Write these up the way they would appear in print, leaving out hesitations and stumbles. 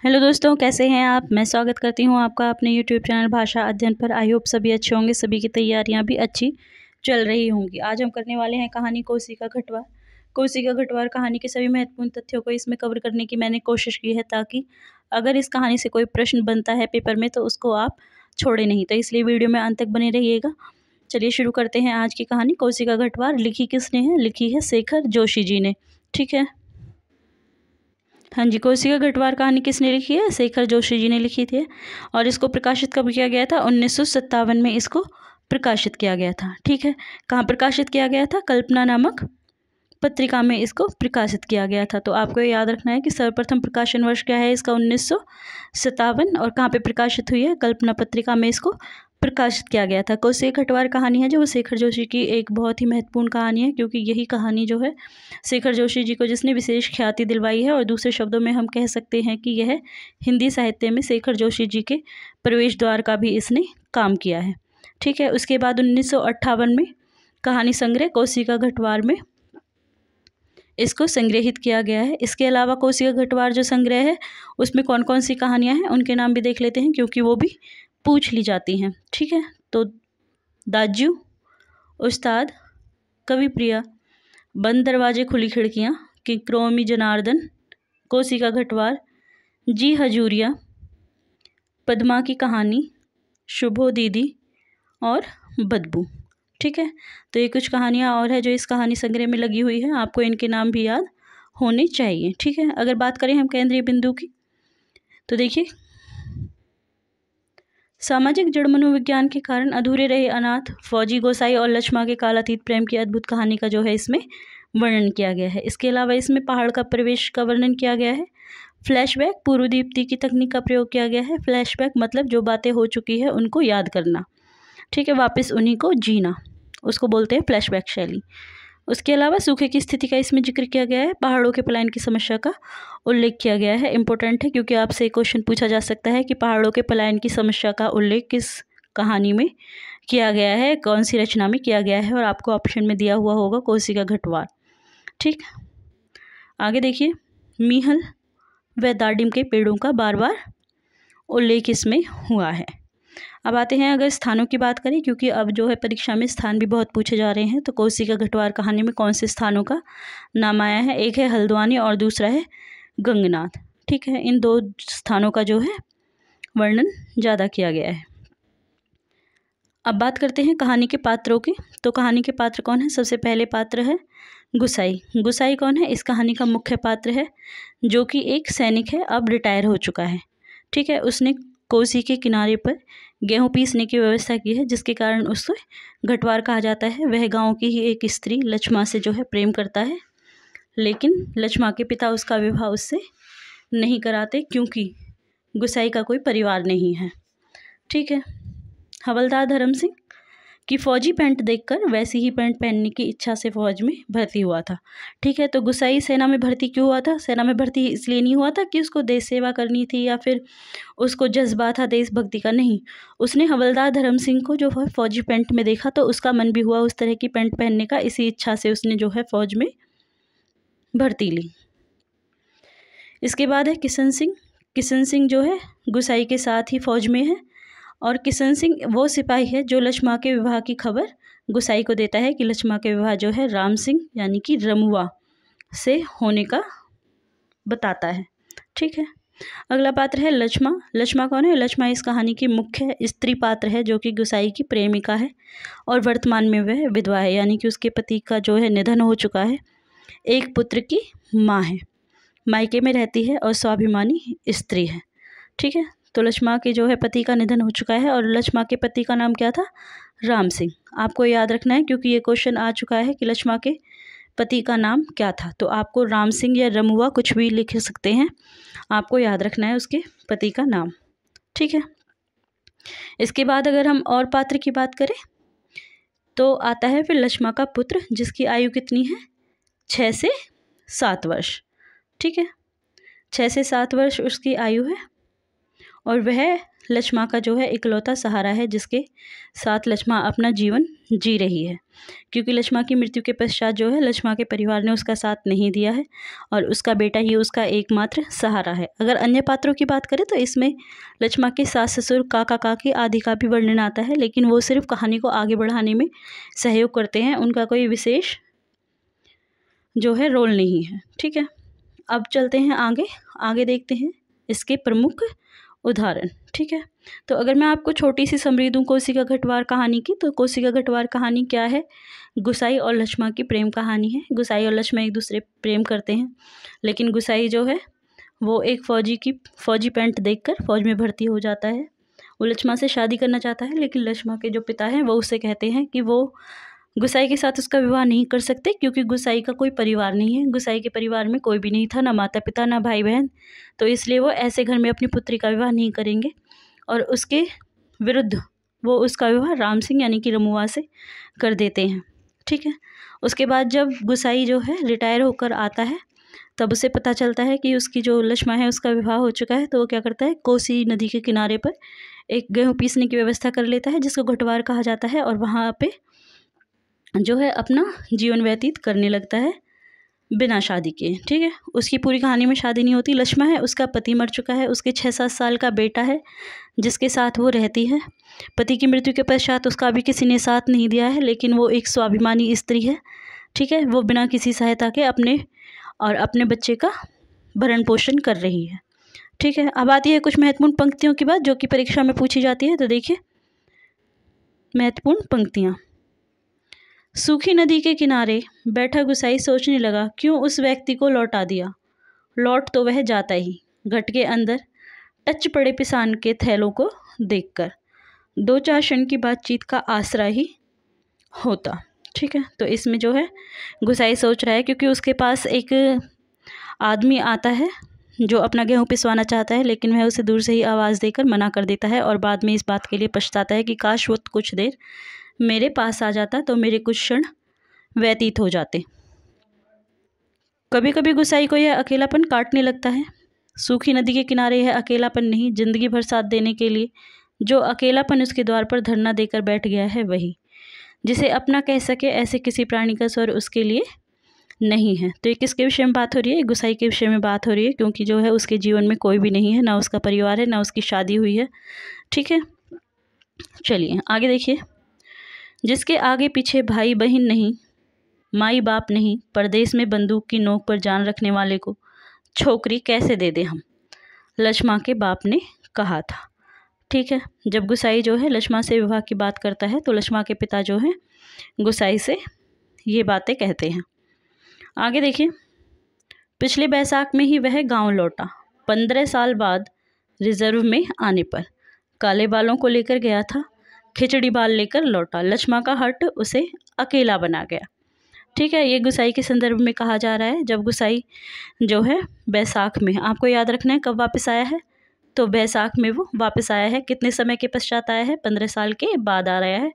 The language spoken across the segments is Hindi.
हेलो दोस्तों, कैसे हैं आप। मैं स्वागत करती हूं आपका अपने यूट्यूब चैनल भाषा अध्ययन पर। आई होप सभी अच्छे होंगे, सभी की तैयारियां भी अच्छी चल रही होंगी। आज हम करने वाले हैं कहानी कोसी का घटवार। कोसी का घटवार कहानी के सभी महत्वपूर्ण तथ्यों को इसमें कवर करने की मैंने कोशिश की है, ताकि अगर इस कहानी से कोई प्रश्न बनता है पेपर में तो उसको आप छोड़े नहीं। तो इसलिए वीडियो में अंत तक बने रहिएगा। चलिए शुरू करते हैं आज की कहानी। कोसी का घटवार लिखी किसने है? लिखी है शेखर जोशी जी ने। ठीक है, हाँ जी, कोसी का घटवार कहानी किसने लिखी है? शेखर जोशी जी ने लिखी थी। और इसको प्रकाशित कब किया गया था? 1957 में इसको प्रकाशित किया गया था। ठीक है, कहाँ प्रकाशित किया गया था? कल्पना नामक पत्रिका में इसको प्रकाशित किया गया था। तो आपको याद रखना है कि सर्वप्रथम प्रकाशन वर्ष क्या है इसका? 1957। और कहाँ पे प्रकाशित हुई है? कल्पना पत्रिका में इसको प्रकाशित किया गया था। कोसी का घटवार कहानी है जो शेखर जोशी की एक बहुत ही महत्वपूर्ण कहानी है, क्योंकि यही कहानी जो है शेखर जोशी जी को जिसने विशेष ख्याति दिलवाई है। और दूसरे शब्दों में हम कह सकते हैं कि यह हिंदी साहित्य में शेखर जोशी जी के प्रवेश द्वार का भी इसने काम किया है। ठीक है, उसके बाद 1958 में कहानी संग्रह कोसी का घटवार में इसको संग्रहित किया गया है। इसके अलावा कोसी का घटवार जो संग्रह है उसमें कौन कौन सी कहानियाँ हैं उनके नाम भी देख लेते हैं, क्योंकि वो भी पूछ ली जाती हैं। ठीक है, तो दाजू, उस्ताद, कवि प्रिया, बंद दरवाजे खुली खिड़कियाँ, किक्रोमी जनार्दन, कोसी का घटवार, जी हजूरिया, पद्मा की कहानी, शुभो दीदी और बदबू। ठीक है, तो ये कुछ कहानियाँ और है जो इस कहानी संग्रह में लगी हुई है। आपको इनके नाम भी याद होने चाहिए। ठीक है, अगर बात करें हम केंद्रीय बिंदु की, तो देखिए, सामाजिक जड़ मनोविज्ञान के कारण अधूरे रहे अनाथ, फौजी गोसाई और लक्ष्मा के कालातीत प्रेम की अद्भुत कहानी का जो है इसमें वर्णन किया गया है। इसके अलावा इसमें पहाड़ का प्रवेश का वर्णन किया गया है। फ्लैशबैक पूर्व दीप्ति की तकनीक का प्रयोग किया गया है। फ्लैशबैक मतलब जो बातें हो चुकी है उनको याद करना। ठीक है, वापस उन्हीं को जीना, उसको बोलते हैं फ्लैशबैक शैली। उसके अलावा सूखे की स्थिति का इसमें जिक्र किया गया है। पहाड़ों के पलायन की समस्या का उल्लेख किया गया है। इंपॉर्टेंट है, क्योंकि आपसे एक क्वेश्चन पूछा जा सकता है कि पहाड़ों के पलायन की समस्या का उल्लेख किस कहानी में किया गया है, कौन सी रचना में किया गया है, और आपको ऑप्शन में दिया हुआ होगा कोसी का घटवार। ठीक, आगे देखिए, मीहल व दाडिम के पेड़ों का बार बार उल्लेख इसमें हुआ है। अब आते हैं अगर स्थानों की बात करें, क्योंकि अब जो है परीक्षा में स्थान भी बहुत पूछे जा रहे हैं। तो कोसी का घटवार कहानी में कौन से स्थानों का नाम आया है? एक है हल्द्वानी और दूसरा है गंगनाथ। ठीक है, इन दो स्थानों का जो है वर्णन ज़्यादा किया गया है। अब बात करते हैं कहानी के पात्रों की। तो कहानी के पात्र कौन है? सबसे पहले पात्र है गुसाई। गुसाई कौन है? इस कहानी का मुख्य पात्र है, जो कि एक सैनिक है, अब रिटायर हो चुका है। ठीक है, उसने कोसी के किनारे पर गेहूं पीसने की व्यवस्था की है, जिसके कारण उसे घटवार कहा जाता है। वह गांव की ही एक स्त्री लक्ष्मा से जो है प्रेम करता है, लेकिन लक्ष्मा के पिता उसका विवाह उससे नहीं कराते, क्योंकि गुसाई का कोई परिवार नहीं है। ठीक है, हवलदार धर्म सिंह की फौजी पैंट देखकर वैसी ही पैंट पहनने की इच्छा से फौज में भर्ती हुआ था। ठीक है, तो गुसाई सेना में भर्ती क्यों हुआ था? सेना में भर्ती इसलिए नहीं हुआ था कि उसको देश सेवा करनी थी या फिर उसको जज्बा था देशभक्ति का, नहीं। उसने हवलदार धर्म सिंह को जो है फौजी पैंट में देखा, तो उसका मन भी हुआ उस तरह की पैंट पहनने का। इसी इच्छा से उसने जो है फौज में भर्ती ली। इसके बाद है किशन सिंह। किशन सिंह जो है गुसाई के साथ ही फौज में है, और किशन सिंह वो सिपाही है जो लक्ष्मा के विवाह की खबर गुसाई को देता है कि लक्ष्मा के विवाह जो है राम सिंह यानी कि रमुआ से होने का बताता है। ठीक है, अगला पात्र है लक्ष्मा। लक्ष्मा कौन है? लक्ष्मा इस कहानी की मुख्य स्त्री पात्र है, जो कि गुसाई की प्रेमिका है, और वर्तमान में वह विधवा है, यानी कि उसके पति का जो है निधन हो चुका है। एक पुत्र की माँ है, मायके में रहती है और स्वाभिमानी स्त्री है। ठीक है, तो लक्ष्मा के जो है पति का निधन हो चुका है, और लक्ष्मा के पति का नाम क्या था? राम सिंह। आपको याद रखना है, क्योंकि ये क्वेश्चन आ चुका है कि लक्ष्मा के पति का नाम क्या था। तो आपको राम सिंह या रमुआ कुछ भी लिख सकते हैं, आपको याद रखना है उसके पति का नाम। ठीक है, इसके बाद अगर हम और पात्र की बात करें तो आता है फिर लक्ष्मा का पुत्र, जिसकी आयु कितनी है? 6 से 7 वर्ष। ठीक है, 6 से 7 वर्ष उसकी आयु है, और वह लक्ष्मा का जो है इकलौता सहारा है, जिसके साथ लक्ष्मा अपना जीवन जी रही है। क्योंकि लक्ष्मा की मृत्यु के पश्चात जो है लक्ष्मा के परिवार ने उसका साथ नहीं दिया है और उसका बेटा ही उसका एकमात्र सहारा है। अगर अन्य पात्रों की बात करें तो इसमें लक्ष्मा के सास ससुर काका काकी आदि का भी वर्णन आता है, लेकिन वो सिर्फ कहानी को आगे बढ़ाने में सहयोग करते हैं, उनका कोई विशेष जो है रोल नहीं है। ठीक है, अब चलते हैं आगे। आगे देखते हैं इसके प्रमुख उदाहरण। ठीक है, तो अगर मैं आपको छोटी सी समरी दूँ कोशिका घटवार कहानी की, तो कोशिका घटवार कहानी क्या है? गुसाई और लक्ष्मा की प्रेम कहानी है। गुसाई और लक्ष्मा एक दूसरे प्रेम करते हैं, लेकिन गुसाई जो है वो एक फौजी पैंट देखकर फौज में भर्ती हो जाता है। वो लक्ष्मा से शादी करना चाहता है, लेकिन लक्ष्मा के जो पिता हैं वो उससे कहते हैं कि वो गुसाई के साथ उसका विवाह नहीं कर सकते, क्योंकि गुसाई का कोई परिवार नहीं है। गुसाई के परिवार में कोई भी नहीं था, ना माता पिता ना भाई बहन, तो इसलिए वो ऐसे घर में अपनी पुत्री का विवाह नहीं करेंगे। और उसके विरुद्ध वो उसका विवाह राम सिंह यानी कि रमुआ से कर देते हैं। ठीक है, उसके बाद जब गुसाई जो है रिटायर होकर आता है, तब उसे पता चलता है कि उसकी जो लक्ष्मा है उसका विवाह हो चुका है। तो वो क्या करता है, कोसी नदी के किनारे पर एक गेहूँ पीसने की व्यवस्था कर लेता है, जिसको घटवार कहा जाता है, और वहाँ पे जो है अपना जीवन व्यतीत करने लगता है बिना शादी के। ठीक है, उसकी पूरी कहानी में शादी नहीं होती। लक्ष्मा है, उसका पति मर चुका है, उसके 6-7 साल का बेटा है जिसके साथ वो रहती है। पति की मृत्यु के पश्चात उसका अभी किसी ने साथ नहीं दिया है, लेकिन वो एक स्वाभिमानी स्त्री है। ठीक है, वो बिना किसी सहायता के अपने बच्चे का भरण पोषण कर रही है। ठीक है, अब आती है कुछ महत्वपूर्ण पंक्तियों की बात, जो कि परीक्षा में पूछी जाती है। तो देखिए महत्वपूर्ण पंक्तियाँ। सूखी नदी के किनारे बैठा गुसाई सोचने लगा, क्यों उस व्यक्ति को लौटा दिया। लौट तो वह जाता ही, घट के अंदर टच पड़े पिसान के थैलों को देखकर 2-4 क्षण की बातचीत का आसरा ही होता। ठीक है, तो इसमें जो है गुसाई सोच रहा है, क्योंकि उसके पास एक आदमी आता है जो अपना गेहूँ पिसवाना चाहता है, लेकिन वह उसे दूर से ही आवाज़ देकर मना कर देता है और बाद में इस बात के लिए पछताता है कि काश वो कुछ देर मेरे पास आ जाता तो मेरे कुछ क्षण व्यतीत हो जाते। कभी कभी गुसाई को यह अकेलापन काटने लगता है। सूखी नदी के किनारे यह अकेलापन नहीं, जिंदगी भर साथ देने के लिए जो अकेलापन उसके द्वार पर धरना देकर बैठ गया है, वही जिसे अपना कह सके ऐसे किसी प्राणी का स्वर उसके लिए नहीं है। तो ये किसके विषय में बात हो रही है? गुसाई के विषय में बात हो रही है, क्योंकि जो है उसके जीवन में कोई भी नहीं है, ना उसका परिवार है, ना उसकी शादी हुई है। ठीक है, चलिए आगे देखिए। जिसके आगे पीछे भाई बहन नहीं, माई बाप नहीं, परदेश में बंदूक की नोक पर जान रखने वाले को छोकरी कैसे दे दे हम, लक्ष्मा के बाप ने कहा था। ठीक है, जब गुसाई जो है लक्ष्मा से विवाह की बात करता है, तो लक्ष्मा के पिता जो है गुसाई से ये बातें कहते हैं। आगे देखिए। पिछले बैसाख में ही वह गांव लौटा। 15 साल बाद रिजर्व में आने पर काले बालों को लेकर गया था, खिचड़ी बाल लेकर लौटा। लक्ष्मा का हट उसे अकेला बना गया। ठीक है, ये गुसाई के संदर्भ में कहा जा रहा है। जब गुसाई जो है बैसाख में, आपको याद रखना है कब वापस आया है, तो बैसाख में वो वापस आया है। कितने समय के पश्चात आया है? 15 साल के बाद आ रहा है,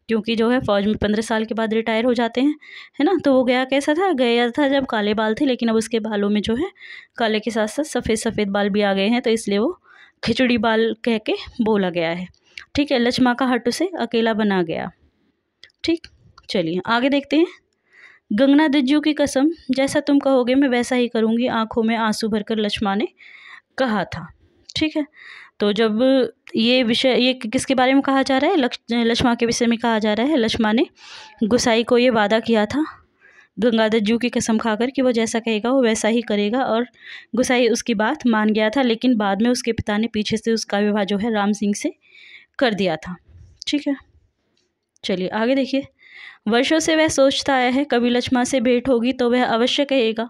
क्योंकि जो है फौज में 15 साल के बाद रिटायर हो जाते हैं, है ना। तो वो गया कैसा था? गया था जब काले बाल थे, लेकिन अब उसके बालों में जो है काले के साथ साथ सफ़ेद सफ़ेद बाल भी आ गए हैं, तो इसलिए वो खिचड़ी बाल कह के बोला गया है। ठीक है, लक्ष्मा का हट उसे अकेला बना गया। ठीक, चलिए आगे देखते हैं। गंगना दज्जू की कसम, जैसा तुम कहोगे मैं वैसा ही करूँगी, आंखों में आंसू भरकर लक्ष्मा ने कहा था। ठीक है, तो जब ये किसके बारे में कहा जा रहा है? लक्ष्मा के विषय में कहा जा रहा है। लक्ष्मा ने गुसाई को ये वादा किया था गंगा दज्जू की कसम खाकर कि वो जैसा कहेगा वो वैसा ही करेगा, और गुसाई उसकी बात मान गया था। लेकिन बाद में उसके पिता ने पीछे से उसका विवाह जो है राम सिंह से कर दिया था। ठीक है, चलिए आगे देखिए। वर्षों से वह सोचता आया है कभी लक्ष्मा से भेंट होगी तो वह अवश्य कहेगा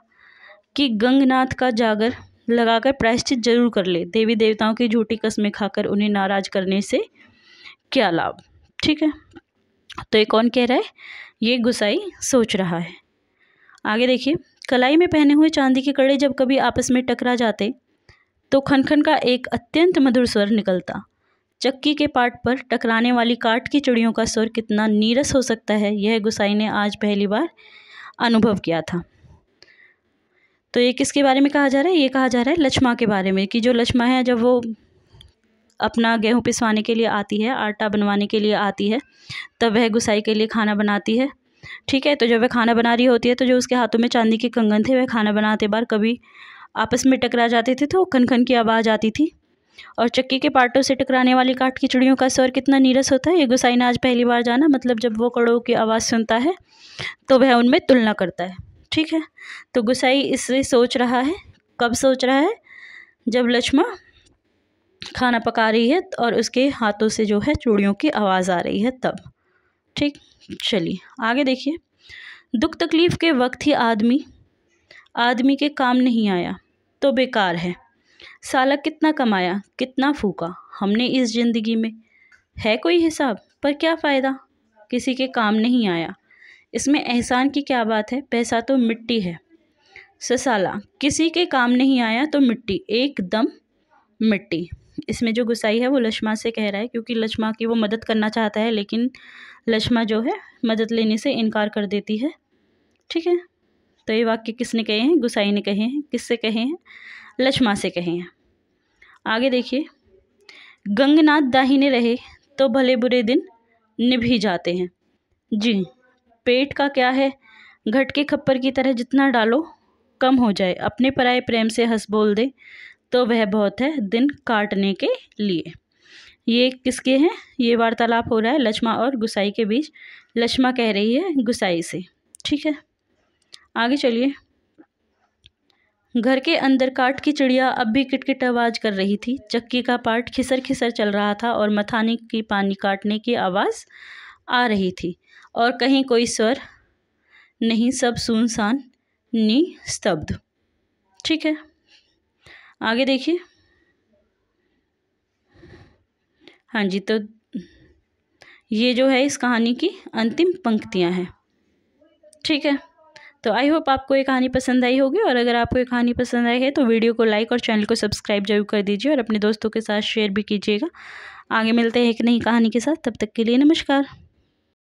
कि गंगनाथ का जागर लगाकर प्रायश्चित जरूर कर ले। देवी देवताओं की झूठी कस्में खाकर उन्हें नाराज करने से क्या लाभ। ठीक है, तो ये कौन कह रहा है? ये गुसाई सोच रहा है। आगे देखिए। कलाई में पहने हुए चांदी के कड़े जब कभी आपस में टकरा जाते तो खनखन का एक अत्यंत मधुर स्वर निकलता। चक्की के पाट पर टकराने वाली काठ की चिड़ियों का स्वर कितना नीरस हो सकता है, यह गुसाई ने आज पहली बार अनुभव किया था। तो ये किसके बारे में कहा जा रहा है? ये कहा जा रहा है लक्ष्मा के बारे में, कि जो लक्ष्मा है जब वो अपना गेहूँ पिसवाने के लिए आती है, आटा बनवाने के लिए आती है, तब वह गुसाई के लिए खाना बनाती है। ठीक है, तो जब वह खाना बना रही होती है तो जो उसके हाथों में चांदी के कंगन थे वह खाना बनाते बार कभी आपस में टकरा जाते थे तो खन खन की आवाज़ आती थी। और चक्की के पार्टों से टकराने वाली काठ की चिड़ियों का स्वर कितना नीरस होता है, ये गुसाई ने आज पहली बार जाना। मतलब जब वो कड़ों की आवाज़ सुनता है तो वह उनमें तुलना करता है। ठीक है, तो गुसाई इससे सोच रहा है, कब सोच रहा है, जब लक्ष्मा खाना पका रही है और उसके हाथों से जो है चूड़ियों की आवाज़ आ रही है तब। ठीक, चलिए आगे देखिए। दुख तकलीफ़ के वक्त ही आदमी के काम नहीं आया तो बेकार है। साला कितना कमाया कितना फूका हमने इस ज़िंदगी में, है कोई हिसाब पर क्या फ़ायदा, किसी के काम नहीं आया। इसमें एहसान की क्या बात है, पैसा तो मिट्टी है। साला किसी के काम नहीं आया तो मिट्टी, एकदम मिट्टी। इसमें जो गुसाई है वो लक्ष्मा से कह रहा है, क्योंकि लक्ष्मा की वो मदद करना चाहता है लेकिन लक्ष्मा जो है मदद लेने से इनकार कर देती है। ठीक है, तो ये वाक्य किसने कहे हैं, गुसाई ने कहे हैं। किससे कहे हैं, लक्ष्मा से कहे हैं। आगे देखिए। गंगनाथ दाहिने रहे तो भले बुरे दिन निभ ही जाते हैं। जी, पेट का क्या है, घट के खप्पर की तरह जितना डालो कम हो जाए। अपने पराये प्रेम से हंस बोल दे तो वह बहुत है दिन काटने के लिए। ये किसके हैं, ये वार्तालाप हो रहा है लक्ष्मा और गुसाई के बीच। लक्ष्मा कह रही है गुसाई से। ठीक है, आगे चलिए। घर के अंदर काठ की चिड़िया अब भी किटकिट आवाज़ कर रही थी। चक्की का पार्ट खिसर खिसर चल रहा था और मथानी की पानी काटने की आवाज़ आ रही थी और कहीं कोई स्वर नहीं, सब सुनसान निस्तब्ध। ठीक है, आगे देखिए। हाँ जी, तो ये जो है इस कहानी की अंतिम पंक्तियाँ हैं। ठीक है, तो आई होप आपको ये कहानी पसंद आई होगी, और अगर आपको ये कहानी पसंद आई है तो वीडियो को लाइक और चैनल को सब्सक्राइब जरूर कर दीजिए और अपने दोस्तों के साथ शेयर भी कीजिएगा। आगे मिलते हैं एक नई कहानी के साथ, तब तक के लिए नमस्कार।